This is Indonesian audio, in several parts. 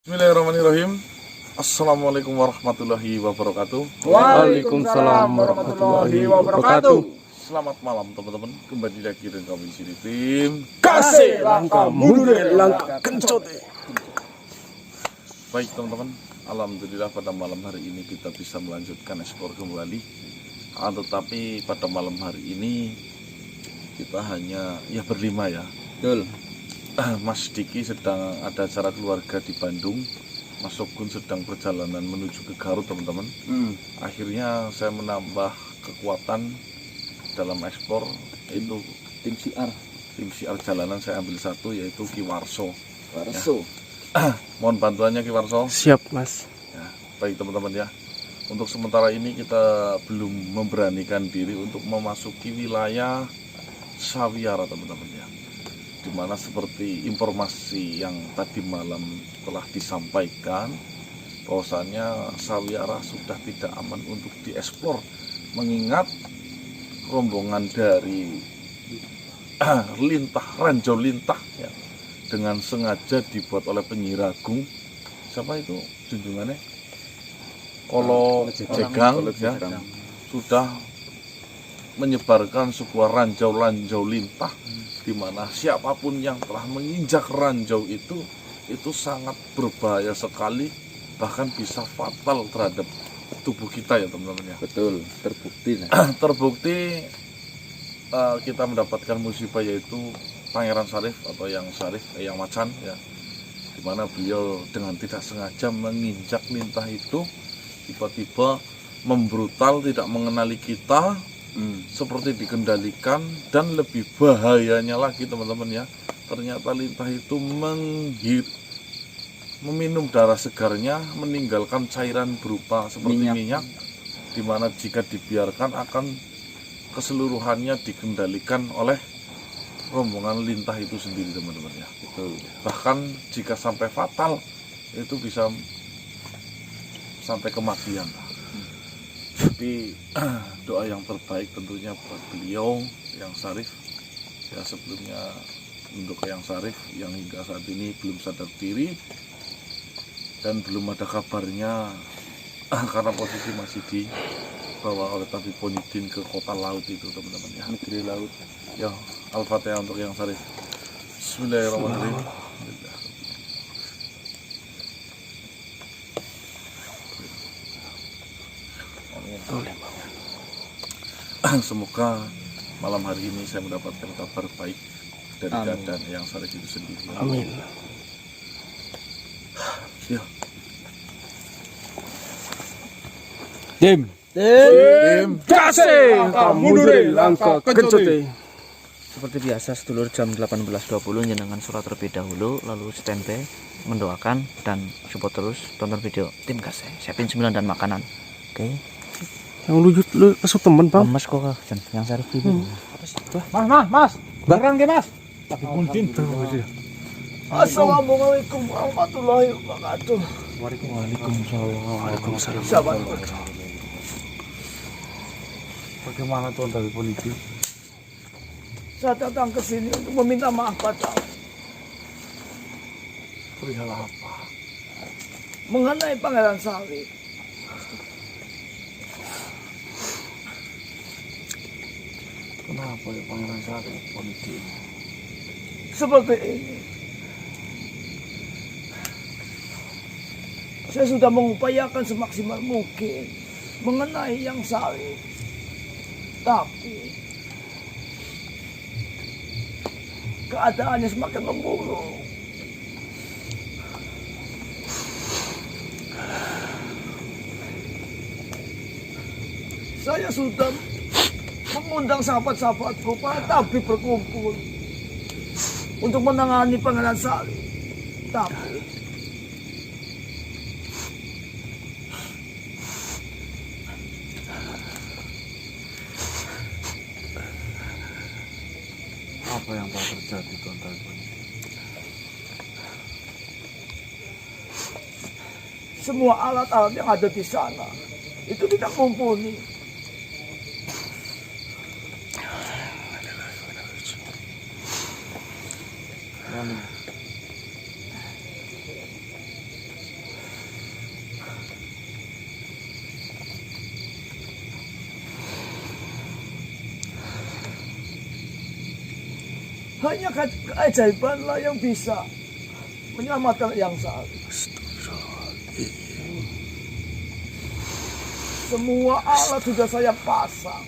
Bismillahirrahmanirrahim. Assalamualaikum warahmatullahi wabarakatuh. Waalaikumsalam warahmatullahi wabarakatuh. Selamat malam teman-teman. Kembali lagi dengan kami di sini tim Kasih langkah mundur langkah kencot. Baik teman-teman, alhamdulillah pada malam hari ini kita bisa melanjutkan ekspor kembali. Tetapi pada malam hari ini kita hanya berlima ya. Betul. Mas Diki sedang ada acara keluarga di Bandung. Mas Sogun sedang perjalanan menuju ke Garut teman-teman. Akhirnya saya menambah kekuatan dalam ekspor, itu Tim siar. tim siar jalanan. Saya ambil satu, yaitu Ki Warso. Warso. Mohon bantuannya Ki Warso. Siap mas. Ya, baik teman-teman ya. Untuk sementara ini kita belum memberanikan diri untuk memasuki wilayah Sawiara teman-teman ya. Dimana seperti informasi yang tadi malam telah disampaikan, bahwasanya Sawiara sudah tidak aman untuk dieksplor, mengingat rombongan dari Ranjau Lintah ya, dengan sengaja dibuat oleh penyihir agung, siapa itu junjungannya, Kolo Jegang ya, sudah menyebarkan sebuah ranjau lintah, di mana siapapun yang telah menginjak ranjau itu sangat berbahaya sekali, bahkan bisa fatal terhadap tubuh kita ya teman-teman ya. Betul, terbukti. Terbukti kita mendapatkan musibah, yaitu Pangeran Sarif atau Yang Macan ya, di mana beliau dengan tidak sengaja menginjak lintah itu, tiba-tiba membrutal, tidak mengenali kita, seperti dikendalikan. Dan lebih bahayanya lagi teman-teman ya, ternyata lintah itu meminum darah segarnya, meninggalkan cairan berupa seperti minyak, dimana jika dibiarkan akan keseluruhannya dikendalikan oleh rombongan lintah itu sendiri teman-teman ya. Betul. Bahkan jika sampai fatal, itu bisa sampai kematian. Jadi doa yang terbaik tentunya buat beliau Yang Sarif ya, sebelumnya untuk Yang Sarif yang hingga saat ini belum sadar diri dan belum ada kabarnya karena posisi masih dibawa oleh Tabib Ponidin ke kota laut itu teman-teman ya, Negeri laut. ya. Al-Fatihah untuk Yang Sarif. Bismillahirrahmanirrahim. Semoga malam hari ini saya mendapatkan kabar baik dari keadaan Yang Sarif itu sendiri. Amin. Ya. Tim Kasih langkah mundur langkah kencot. Seperti biasa sedulur, jam 18.20 jenengan surat terlebih dahulu, lalu standby mendoakan dan support terus, tonton video Tim Kasih, siapin 9 dan makanan. Oke. Yang lu kesuk temen bang. Mas kok Yang Sarif itu. Mas. Barang ke Mas. Tapi kuntin. Assalamualaikum warahmatullahi wabarakatuh. Waalaikumsalam. Sahabat, Bagaimana Tuan Tabib Ponidin? saya datang ke sini untuk meminta maaf padamu Perihal apa? mengenai Pangeran Sarif. Kenapa ya Pangeran Sarif Ponidin? Seperti ini, saya sudah mengupayakan semaksimal mungkin mengenai Yang Sarif, tapi keadaannya semakin memburuk. Saya sudah mengundang sahabat-sahabatku, para tabib berkumpul untuk menangani Pangeran Sarif, tapi Apa yang telah terjadi Tuan Tabib Ponidin? semua alat-alat yang ada di sana itu tidak mumpuni. Hanya keajaibanlah yang bisa menyelamatkan yang salah. Semua alat sudah saya pasang.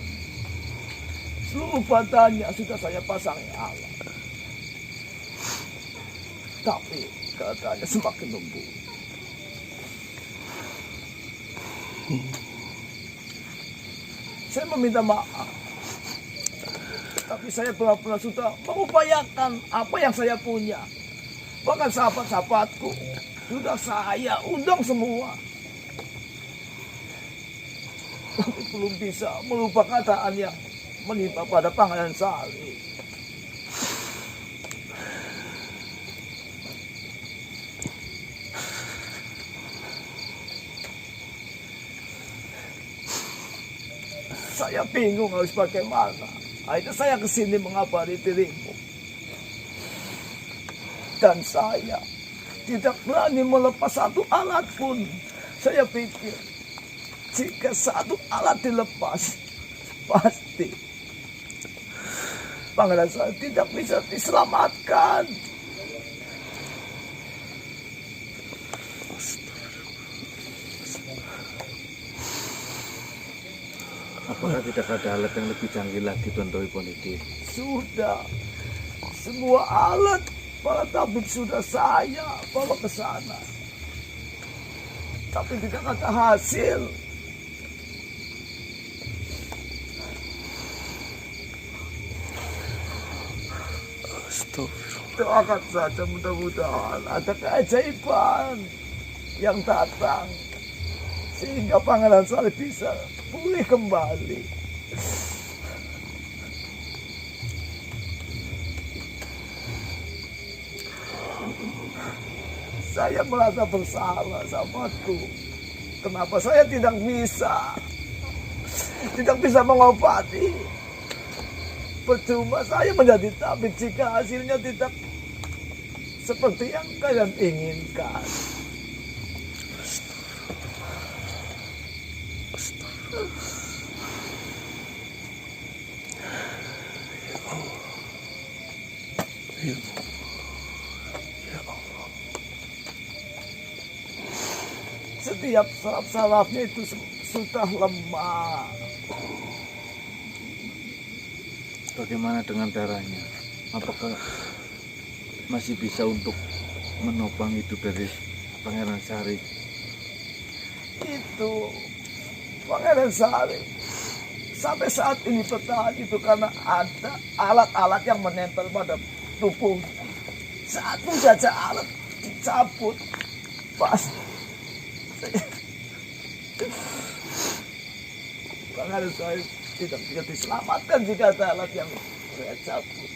Seluruh badannya sudah saya pasang alat. Tapi keadaannya semakin lembu. Saya meminta maaf. Tapi saya benar-benar sudah mengupayakan apa yang saya punya. Bahkan sahabat-sahabatku sudah saya undang semua. Tapi belum bisa merubah keadaan yang menimpa pada Pangeran Salih. Saya bingung harus bagaimana. Akhirnya saya kesini mengabari dirimu. Dan saya tidak berani melepas satu alat pun. Saya pikir jika satu alat dilepas, pasti Pangeran Salih tidak bisa diselamatkan. Apakah tidak ada alat yang lebih canggih lagi Tuan Doi Poniti? Sudah, semua alat para tabib sudah saya bawa ke sana. Tapi tidak ada hasil. Doakan saja mudah-mudahan ada keajaiban yang datang. Sehingga Pangeran Salih bisa pulih kembali. Saya merasa bersalah sahabatku. Kenapa saya tidak bisa mengobati? Percuma saya menjadi tabib jika hasilnya tidak seperti yang kalian inginkan. Setiap saraf-sarafnya itu sudah lemah. Bagaimana dengan darahnya? Apakah masih bisa untuk menopang hidup dari Pangeran Salih? Itu Pangeran Salih sampai saat ini bertahan itu karena ada alat-alat yang menempel pada tubuh. Satu saja alat dicabut, pasti Pangeran Salih tidak bisa diselamatkan jika ada alat yang saya cabut.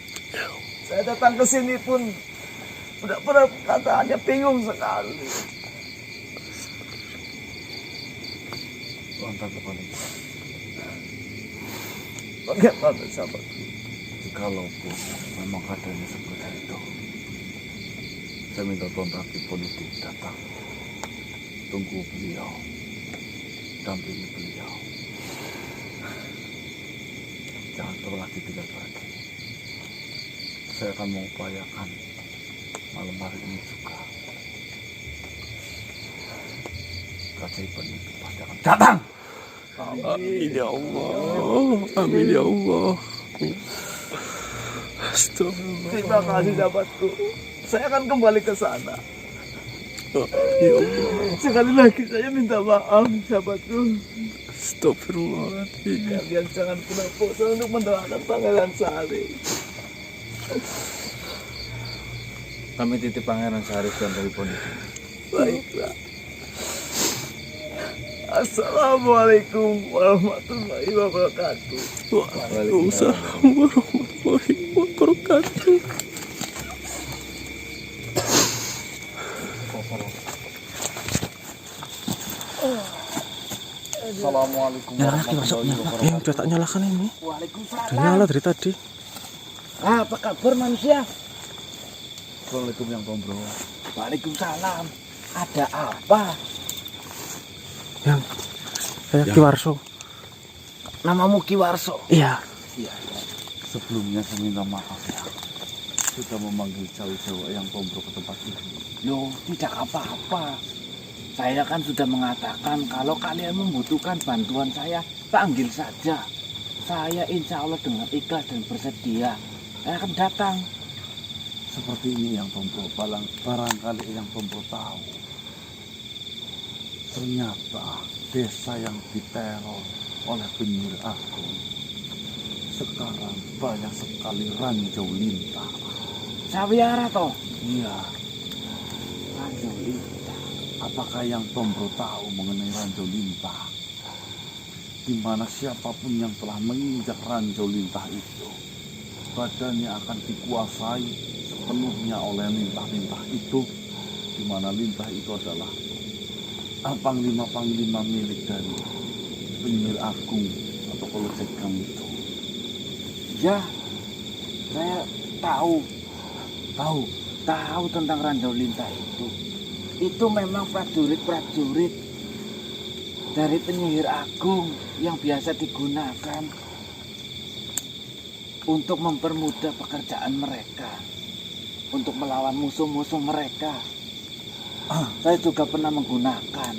Saya datang ke sini pun benar-benar keadaannya bingung sekali. Tuan Poniti, Bagaimana sahabatku? jikalaupun memang keadaannya seperti itu, saya minta Tuan Poniti datang. Tunggu beliau, dampingi beliau. Jangan perlu lagi tidak lagi. Saya akan mengupayakan malam hari ini juga. Keajaiban itu pasti akan datang. Amin ya Allah. Amin ya Allah. Astagfirullah. Terima kasih sahabatku. Saya akan kembali ke sana. Ya Allah. Sekali lagi saya minta maaf sahabatku. Astagfirullahaladzim. Kalian jangan pernah bosan untuk mendoakan Pangeran Salih. Kami titip Pangeran Salih dan Doi Poniti. Baiklah. Assalamualaikum warahmatullahi wabarakatuh. Waalaikumsalam warahmatullahi wabarakatuh. Assalamualaikum warahmatullahi wabarakatuh. Udah tak nyalakan ini. Waalaikumsalam. Udah nyala dari tadi. Apa kabar manusia? Assalamualaikum yang Tombro. Waalaikumsalam. Ada apa? Yang saya Ki Warso. Namamu Ki Warso. Iya. Sebelumnya saya minta maaf ya. sudah memanggil jauh-jauh Eyang Tombro ke tempat ini. Loh, tidak apa-apa. Saya kan sudah mengatakan kalau kalian membutuhkan bantuan saya, panggil saja. Saya insya Allah dengan ikhlas dan bersedia, saya akan datang. Seperti ini Eyang Tombro, barangkali Eyang Tombro tahu. Ternyata desa yang diteror oleh penyihir agung sekarang banyak sekali ranjau lintah. Sawiara toh? Iya, Ranjau lintah. apakah Eyang Tombro tahu mengenai ranjau lintah? Di mana siapapun yang telah menginjak ranjau lintah itu, badannya akan dikuasai sepenuhnya oleh lintah-lintah itu, di mana lintah itu adalah panglima-panglima milik dari penyihir agung atau Kolosseum itu. Ya, saya tahu Tahu tentang ranjau lintah itu. Itu memang prajurit-prajurit dari penyihir agung yang biasa digunakan untuk mempermudah pekerjaan mereka, untuk melawan musuh-musuh mereka. Saya juga pernah menggunakan.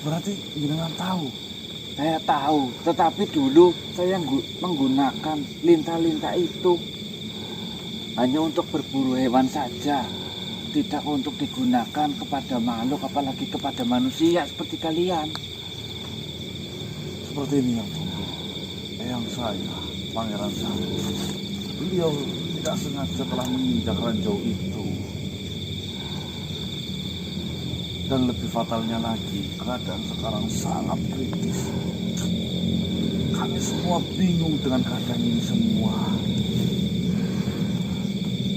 berarti jenengan tahu. Saya tahu, tetapi dulu saya menggunakan lintah-lintah itu hanya untuk berburu hewan saja, tidak untuk digunakan kepada makhluk, apalagi kepada manusia seperti kalian. Seperti ini Eyang Tombro. Eyang saya, pangeran saya, beliau tidak sengaja telah menginjak ranjau itu. Dan lebih fatalnya lagi, keadaan sekarang sangat kritis. Kami semua bingung dengan keadaan ini semua.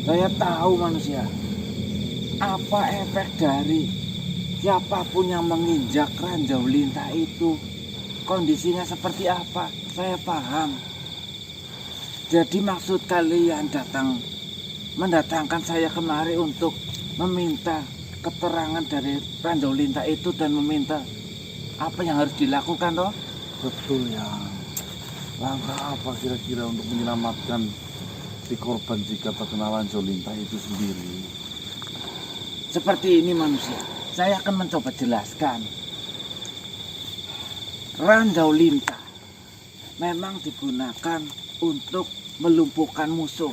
Saya tahu manusia, apa efek dari siapapun yang menginjak ranjau lintah itu, kondisinya seperti apa, saya paham. Jadi maksud kalian mendatangkan saya kemari untuk meminta keterangan dari ranjau lintah itu dan meminta apa yang harus dilakukan toh? Betul ya. Langkah apa kira-kira untuk menyelamatkan si korban jika terkena ranjau lintah itu sendiri? Seperti ini manusia, saya akan mencoba jelaskan. Ranjau lintah memang digunakan untuk melumpuhkan musuh,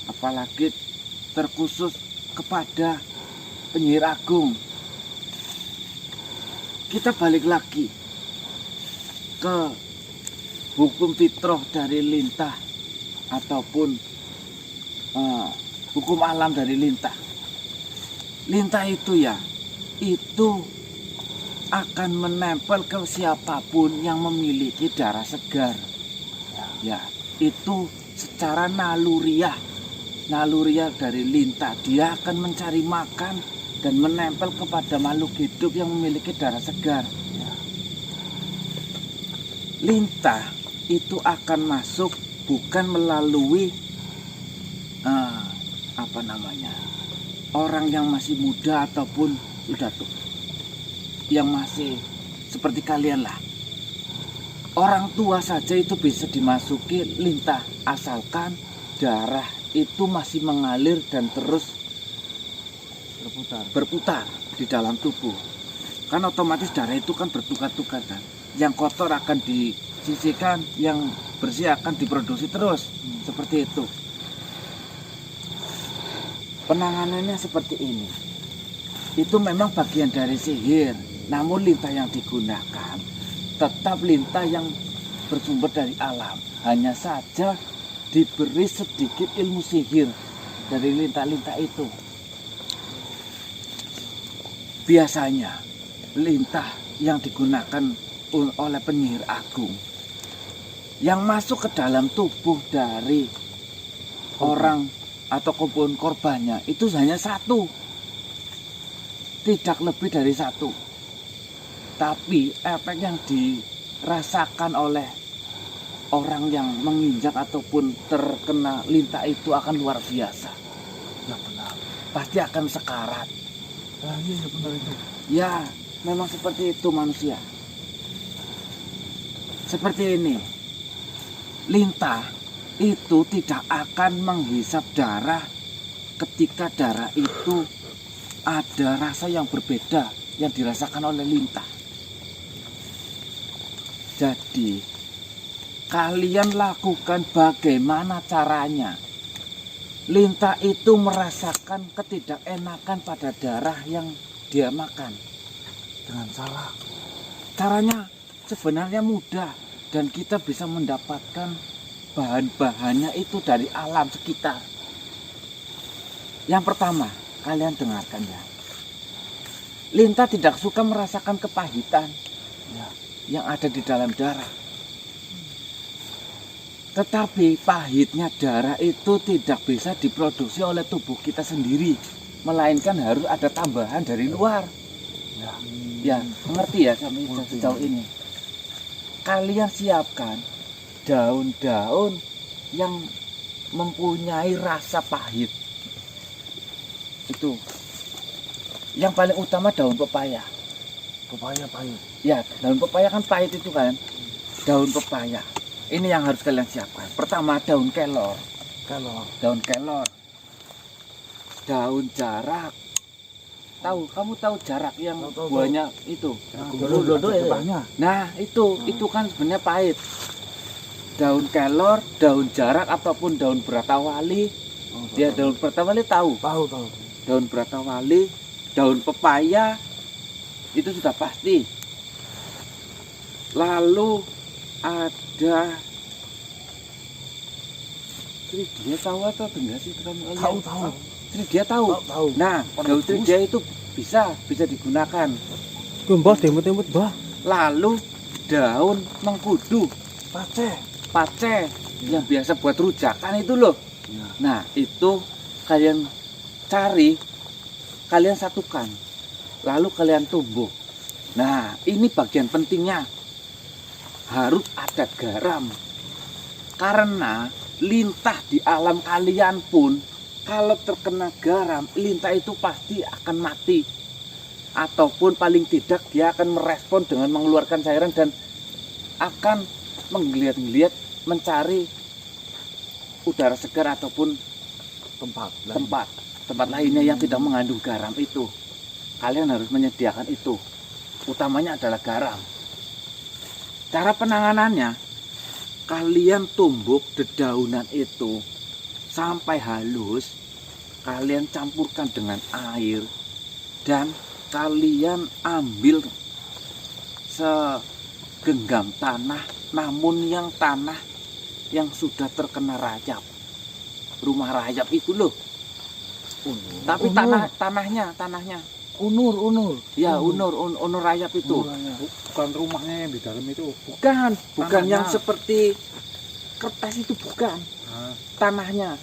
apalagi terkhusus kepada penyihir agung. Kita balik lagi ke hukum fitrah dari lintah ataupun hukum alam dari lintah. Lintah itu itu akan menempel ke siapapun yang memiliki darah segar. Ya, itu secara naluriah dari lintah, dia akan mencari makan dan menempel kepada makhluk hidup yang memiliki darah segar. Lintah itu akan masuk bukan melalui orang yang masih muda ataupun sudah tua, yang masih seperti kalian lah. Orang tua saja itu bisa dimasuki lintah asalkan darah itu masih mengalir dan terus berputar di dalam tubuh. Kan otomatis darah itu kan bertukar-tukar kan. Yang kotor akan disisihkan, yang bersih akan diproduksi terus. Seperti itu. Penanganannya seperti ini. Itu memang bagian dari sihir. Namun lintah yang digunakan tetap lintah yang bersumber dari alam. Hanya saja diberi sedikit ilmu sihir dari lintah-lintah itu. Biasanya lintah yang digunakan oleh penyihir agung yang masuk ke dalam tubuh dari orang atau korbannya itu hanya satu, tidak lebih dari satu. Tapi efek yang dirasakan oleh orang yang menginjak ataupun terkena lintah itu akan luar biasa. Ya benar. Pasti akan sekarat. Iya benar itu. Ya, memang seperti itu manusia. Seperti ini. Lintah itu tidak akan menghisap darah ketika darah itu ada rasa yang berbeda yang dirasakan oleh Lintah. Jadi kalian lakukan bagaimana caranya. Lintah itu merasakan ketidakenakan pada darah yang dia makan. Dengan salah. Caranya sebenarnya mudah dan kita bisa mendapatkan bahan-bahannya itu dari alam sekitar. Yang pertama, kalian dengarkan ya. Lintah tidak suka merasakan kepahitan yang ada di dalam darah. Tetapi pahitnya darah itu tidak bisa diproduksi oleh tubuh kita sendiri, melainkan harus ada tambahan dari luar. Ya, mengerti ya sampai sejauh ini. Kalian siapkan daun-daun yang mempunyai rasa pahit. Itu. Yang paling utama daun pepaya. Pepaya pahit. Ya, daun pepaya kan pahit itu kan. Daun pepaya. Ini yang harus kalian siapkan. Pertama daun kelor. Daun kelor. Daun jarak. Kamu tahu jarak yang buahnya itu? Dodo ya. Nah, itu kan sebenarnya pahit. Daun kelor, daun jarak ataupun daun beratawali. Ya, daun beratawali tahu. Tahu. Daun beratawali, daun pepaya itu sudah pasti. Lalu ada Tridia tahu atau enggak sih kamu? Tahu. Tridia tahu. Nah, daun Tridia itu bisa digunakan. Mbah demut-demut, Mbah. Lalu daun mengkudu, pace yang biasa buat rujakan itu loh. Nah, itu kalian cari, kalian satukan. Lalu kalian tumbuk. Nah, ini bagian pentingnya. Harus ada garam. Karena lintah di alam kalian pun kalau terkena garam, lintah itu pasti akan mati. Ataupun paling tidak dia akan merespon dengan mengeluarkan cairan dan akan menggeliat-geliat mencari udara segar ataupun tempat lainnya yang tidak mengandung garam itu. Kalian harus menyediakan itu. Utamanya adalah garam. Cara penanganannya, kalian tumbuk dedaunan itu sampai halus, kalian campurkan dengan air dan kalian ambil segenggam tanah, namun yang tanah yang sudah terkena rayap, rumah rayap itu loh. Tapi tanahnya Unur. ya unur rayap itu. Bukan rumahnya yang di dalam itu. Bukan Tanahnya. yang seperti kertas itu, bukan. Tanahnya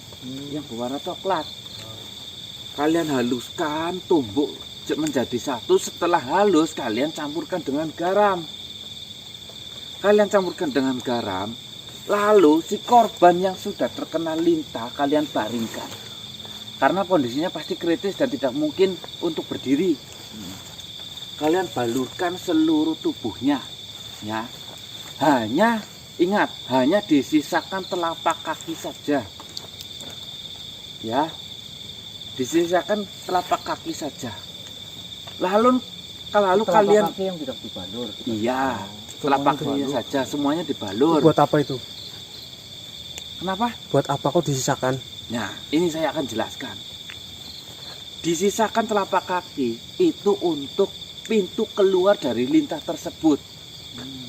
yang berwarna coklat. Kalian haluskan, tumbuk menjadi satu. Setelah halus, kalian campurkan dengan garam. Lalu si korban yang sudah terkena lintah kalian baringkan. Karena kondisinya pasti kritis dan tidak mungkin untuk berdiri. Kalian balurkan seluruh tubuhnya, ya. Hanya disisakan telapak kaki saja, ya. Disisakan telapak kaki saja. Lalu kalian kaki yang tidak dibalur. iya, telapak kakinya saja semuanya dibalur. Buat apa itu? Kenapa? Buat apa kok disisakan? Nah, ini saya akan jelaskan. Disisakan telapak kaki itu untuk pintu keluar dari lintah tersebut.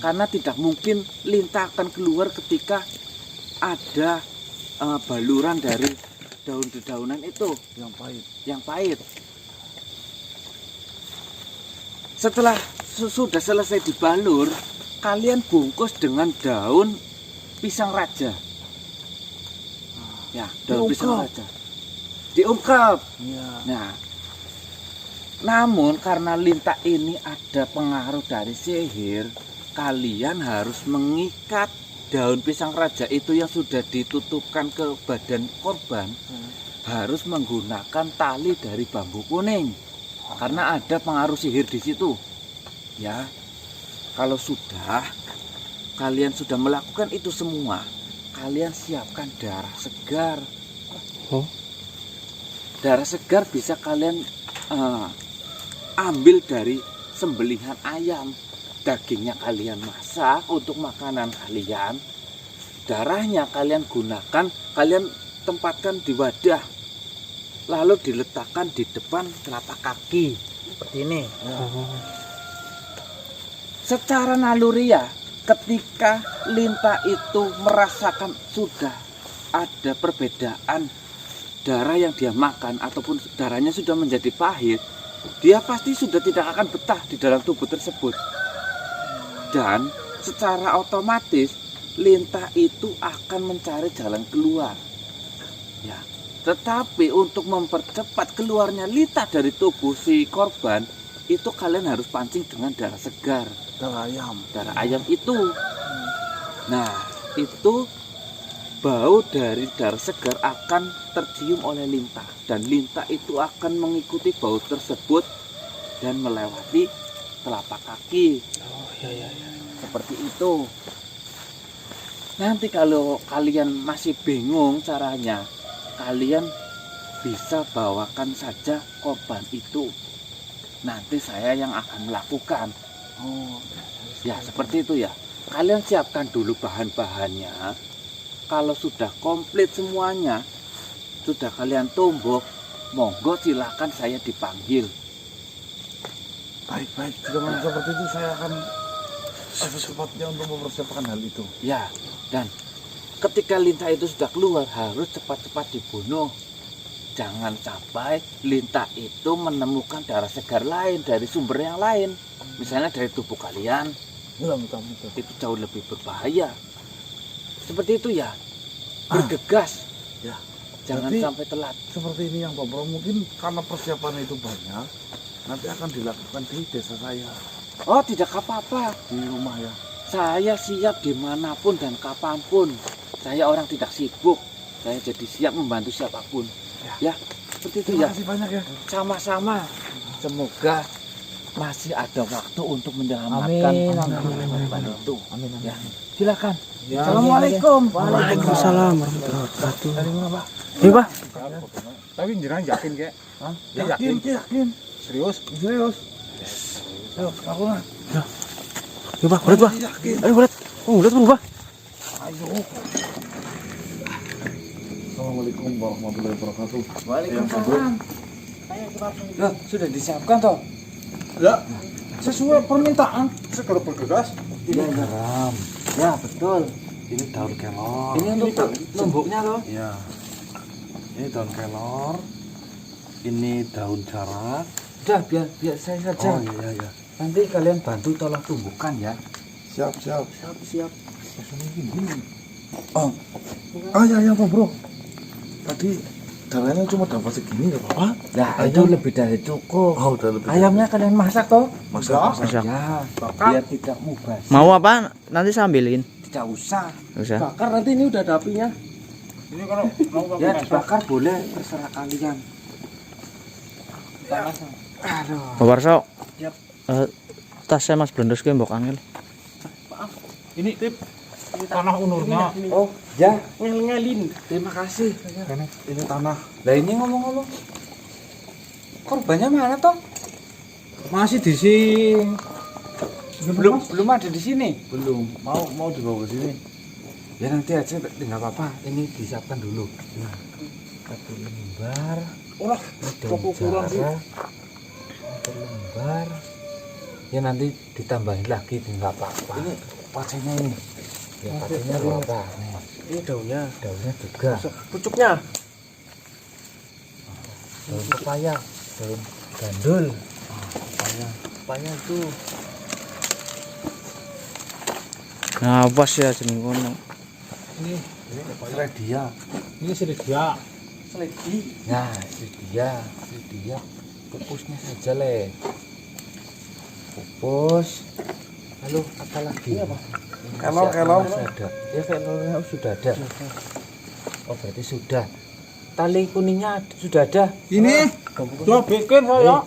Karena tidak mungkin lintah akan keluar ketika ada baluran dari daun-dedaunan itu yang pahit. Setelah sudah selesai dibalur, kalian bungkus dengan daun pisang raja. Ya, daun pisang raja. Diungkap. Nah, namun karena lintah ini ada pengaruh dari sihir, kalian harus mengikat daun pisang raja itu yang sudah ditutupkan ke badan korban, harus menggunakan tali dari bambu kuning. Karena ada pengaruh sihir di situ. Ya. Kalau kalian sudah melakukan itu semua, kalian siapkan darah segar. Oh. Darah segar bisa kalian ambil dari sembelihan ayam. Dagingnya kalian masak untuk makanan kalian. Darahnya kalian gunakan, kalian tempatkan di wadah. Lalu diletakkan di depan telapak kaki. Seperti ini. Secara naluri ya, ketika Linta itu merasakan sudah ada perbedaan darah yang dia makan ataupun darahnya sudah menjadi pahit, dia pasti sudah tidak akan betah di dalam tubuh tersebut. Dan secara otomatis Linta itu akan mencari jalan keluar. Ya, tetapi untuk mempercepat keluarnya Linta dari tubuh si korban, itu kalian harus pancing dengan darah segar. Darah ayam itu. Nah, itu bau dari darah segar akan tercium oleh Linta, dan Linta itu akan mengikuti bau tersebut dan melewati telapak kaki. Seperti itu. Nanti kalau kalian masih bingung caranya, kalian bisa bawakan saja korban itu. Nanti saya yang akan melakukan. Oh, ya seperti itu ya. Kalian siapkan dulu bahan-bahannya. Kalau sudah komplit semuanya, sudah kalian tumbuk, monggo silakan saya dipanggil. Baik, jika memang seperti itu saya akan secepatnya untuk mempersiapkan hal itu. Ya, dan ketika Linta itu sudah keluar, harus cepat-cepat dibunuh. Jangan sampai Linta itu menemukan darah segar lain dari sumber yang lain. Misalnya dari tubuh kalian, itu jauh lebih berbahaya. Seperti itu ya, bergegas. Ya, jangan berarti sampai telat. Seperti ini yang Bro, mungkin karena persiapan itu banyak, nanti akan dilakukan di desa saya, Oh, tidak apa-apa. di rumah ya. Saya siap dimanapun dan kapanpun. Saya orang tidak sibuk. Saya jadi siap membantu siapapun. Ya, seperti itu Terima ya. kasih banyak ya. Sama-sama. Semoga masih ada waktu untuk menyelamatkan korban itu. Amin. Ya, silakan. Ya, Assalamualaikum. Waalaikumsalam warahmatullahi wabarakatuh. Dari mana, Pak? Iya, Pak. Tapi jenengan yakin kek? Yakin. Serius? Yuk, aku mah. Iya, Pak. Ulet, Pak. Ayo, ulet. Oh, ulet, Pak. Assalamualaikum warahmatullahi wabarakatuh. Waalaikumsalam. Loh, sudah disiapkan toh? Ya, sesuai permintaan segera bergegas. Iya, ya, betul. Ini daun kelor. Ini untuk tumbuknya loh. Ya. Ini daun kelor. Ini daun jarak. Udah, biar saya saja. Oh iya. Nanti kalian bantu tolong tumbuhkan ya. Siap. Siap. Oh. Ya Pak Bro. Tadi darahnya cuma dapat segini ya Pak. Nah, itu lebih dari cukup. Oh, udah lebih. Ayamnya kalian masak toh? Masak. Ya, biar tidak mubazir. Mau apa? Nanti saya ambilin. Tidak usah. Bisa. Bakar nanti ini udah ada apinya. Ini kalau mau Ya, dibakar boleh, terserah kalian. Aduh. Pak Warso. Yap. Tas saya Mas Blendos ki mbok angel. ini tip tanah unurnya. Oh, ya. Ngel-ngelin. Terima kasih. Ini tanah. Lah ini ngomong-ngomong. Korbannya mana toh? Masih di sini. Belum ada di sini. Belum. Mau dibawa ke sini. Ya nanti aja, nggak apa-apa. Ini disiapkan dulu. Nah, 1 lembar. Orang Daun kok kurang sih. jarak, 1 lembar. Ya nanti ditambahin lagi, nggak apa-apa. Ini pacenya ini. Ya pacenya berapa? Nih, Ini daunnya. daunnya juga. Pucuknya. Daun pepaya, daun gandul. Pepaya itu. Nah, pas ya jeneng kono. Ini Seredia. ini sedia. Seledi. Nah, dia. Pupusnya saja le. Pupus. Lalu apa lagi? Kelor. Masih ada. Ya kelornya sudah ada. Oh berarti sudah. Tali kuningnya sudah ada. Ini udah bikin saya.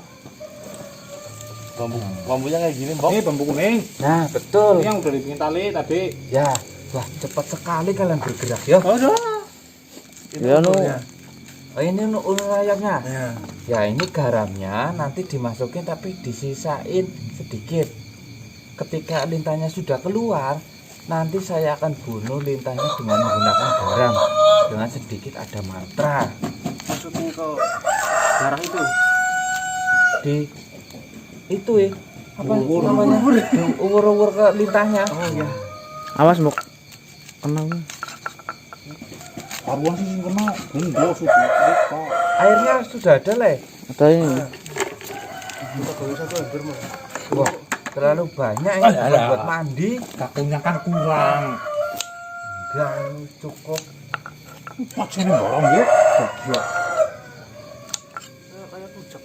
Bambunya kayak gini, Mbok. Ini bambu kuning. Nah betul. Ini yang udah dibikin tali tadi. Ya Wah, cepat sekali kalian bergerak ya. Ya nu. Oh, ini ulur ayamnya. Ya. Ya, ini garamnya nanti dimasukin tapi disisain sedikit. Ketika lintahnya sudah keluar, nanti saya akan bunuh lintahnya dengan menggunakan garam. Dengan sedikit ada mantra. Masukin ke barang itu. Di itu apa namanya? Uwur-uwur ke lintahnya. Oh ya. Awas mbok. Kena. Karuan sih kena. Enggak sudah. Airnya sudah ada, Le. Ada ini. Kita gawe satu ember mah. Wah, terlalu banyak ini buat mandi. Kakunya kan kurang. Enggak, cukup. Maksudnya barang ya.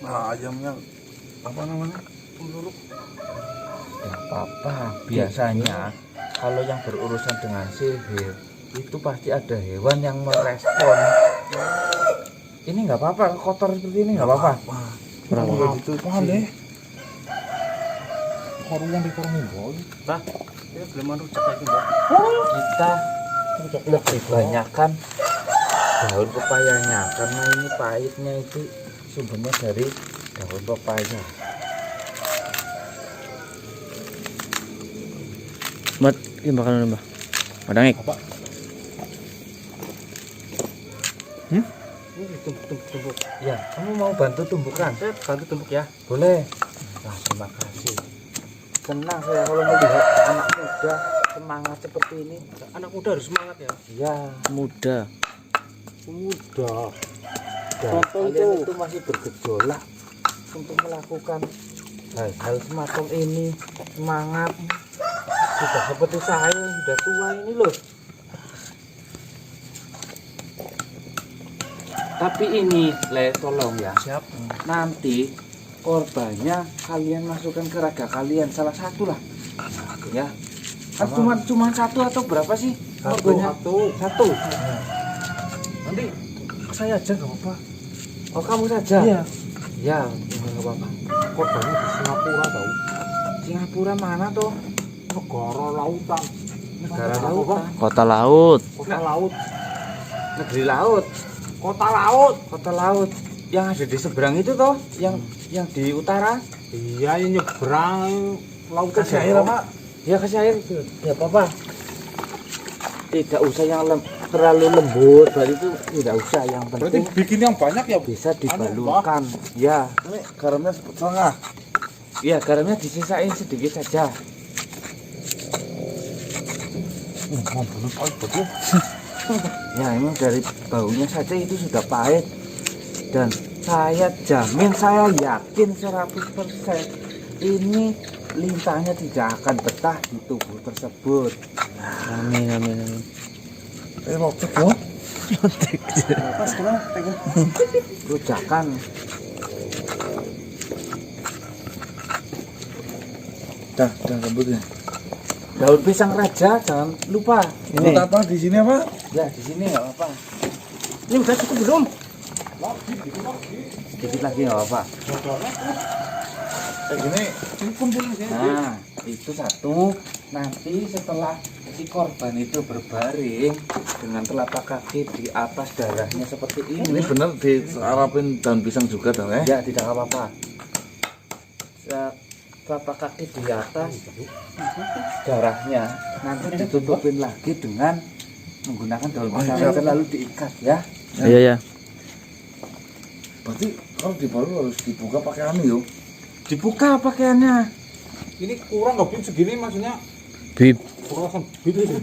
Nah, ayamnya apa namanya? Tidak apa-apa. Biasanya kalau yang berurusan dengan sihir itu pasti ada hewan yang merespon. Ini nggak apa-apa, kotor seperti ini nggak apa-apa. Kurang gitu. Pandai. Karuan di korong boy. Nah, ini belum rujak lagi, Mbak. Kita lebih banyakkan daun pepayanya karena ini pahitnya itu sumbernya dari daun pepaya. Mat, ini makanan Mbah. Padangik. Ini tumbuk-tumbuk. Ya, kamu mau bantu tumbukan? Saya bantu tumbuk ya. Boleh. Wah, terima kasih. Senang saya kalau melihat anak muda semangat seperti ini. Anak muda harus semangat ya. Ya, Muda. Muda. dan Contoh kalian itu. itu masih bergejolak untuk melakukan hal-hal semacam ini. Semangat. Sudah seperti saya yang sudah tua ini loh. Tapi ini, Le, tolong ya. Siap. Nanti korbannya kalian masukkan ke raga kalian salah satu lah. Ya. Kan cuma satu atau berapa sih? Korbannya? Satu. Nanti saya aja nggak apa-apa. Oh, kamu saja. Iya. Ya, nggak apa-apa. Korbannya di Singapura tahu. Singapura mana tuh? Negara lautan. Negara lautan. Kota laut. Kota laut. Negeri laut. Kota laut. Kota laut. Yang ada di seberang itu toh, yang di utara. Iya, ini nyebrang lautnya Kasih air apa? Ya kasih air. Ya apa-apa. Tidak usah yang terlalu lembut, berarti itu tidak usah. Yang Berarti penting bikin yang banyak ya. bisa dibalurkan. Ya, Ini garamnya setengah. ya garamnya disisain sedikit saja. Mampu pahit betul. Ya emang dari baunya saja itu sudah pahit. Dan saya jamin, saya yakin 100% ini lintahnya tidak akan betah di tubuh tersebut. Amin amin amin. Rotek loh. Pas kena pegang. Rujakan. Dah rambutnya. Daun pisang raja jangan lupa. Ini apa di sini apa? Ya di sini nggak apa-apa. Ini udah cukup belum? Sedikit lagi nggak apa-apa. Kayak gini. Nah itu satu. Nanti setelah si korban itu berbaring dengan telapak kaki di atas darahnya seperti Ini ini. bener diarapin daun pisang juga dong ya? Ya tidak apa-apa. Telapak kaki di atas darahnya nanti ditutupin lagi dengan menggunakan daun pisang raja lalu diikat ya. Iya ya. Berarti kalau dibalut harus dibuka pakai anu yuk. Dibuka pakaiannya. Ini kurang nggak bib segini maksudnya? Bib. Kurang bib itu.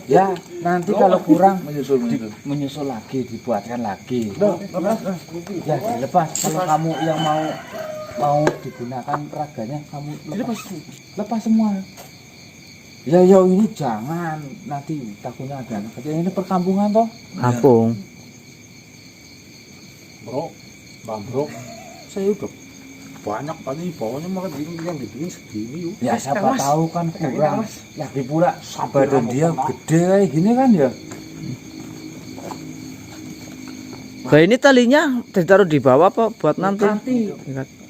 Ya nanti kalau kurang Menyusul. menyusul lagi dibuatkan lagi. Ya dilepas. Kalau kamu yang mau digunakan raganya kamu lepas semua. Ya ini jangan nanti takutnya ada anak kecil. Ini perkampungan toh. Kampung. Bro, Bang Bro, saya udah banyak tadi bawahnya makan yang dibikin segini yuk. Ya siapa tahu kan kurang. Lagi pula badan dia gede kayak gini kan ya. Nah, ini talinya ditaruh di bawah apa buat nanti? Nanti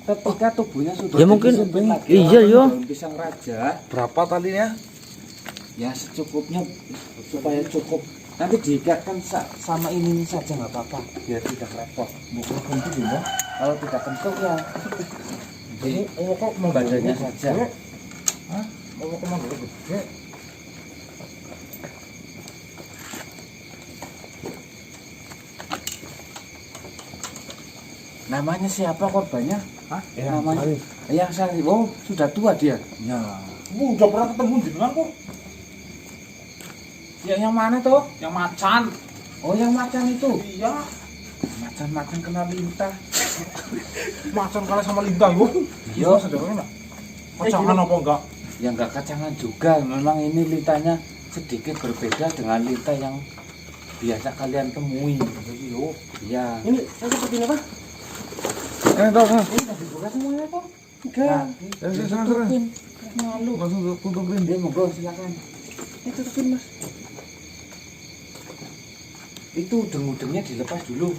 ketika tubuhnya sudah Ya, mungkin disusun lagi iya, oleh yo. daun pisang raja. Berapa talinya? Ya secukupnya supaya cukup. Nanti diikatkan sama ini saja nggak apa-apa, biar tidak repot. Bukan kentut ya. Kalau tidak kentut ya, ini kok badannya saja. Hah? Mau kemana dulu? Namanya siapa korbannya? Hah? Namanya? Yang saya, oh sudah tua dia. Ya. Udah pernah ketemu jenengan kok. Yang mana tuh? Yang macan. Oh yang macan itu. Iya. Macan kena lintah. Macan kalah sama lintah yuk. Iya. Sederhana. Kacangan apa enggak? Ya nggak kacangan juga. Memang ini lintahnya sedikit berbeda dengan lintah yang biasa kalian temui. Yuk. Iya. Ini saya seperti ini, Pak. Ini udah dibuka semuanya kok. Enggak. Tutupin. Malu. Langsung tutupin. Dia monggo silakan. Tutupin, Mas. Itu udeng-udengnya dilepas dulu.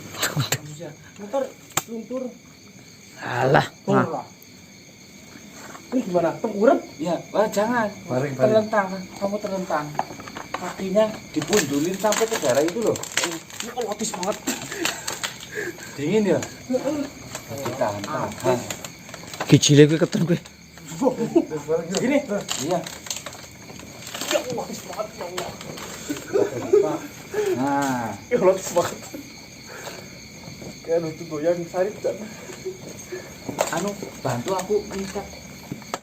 Ntar luntur. Alah. Nah, Lah. Ini gimana? Tengkurap? Ya, jangan. Baring. Terlentang, kamu terlentang. Kakinya dipundulin sampai ke darah itu loh. Ini otis banget. Dingin ya? Tahan. gijile kuwi keten kuwi. Gini. Iya. Ya Allah, otis banget ya Allah. Nah, Ya Allah, otis banget. Kayak lucu goyang sarip kan. bantu aku ikat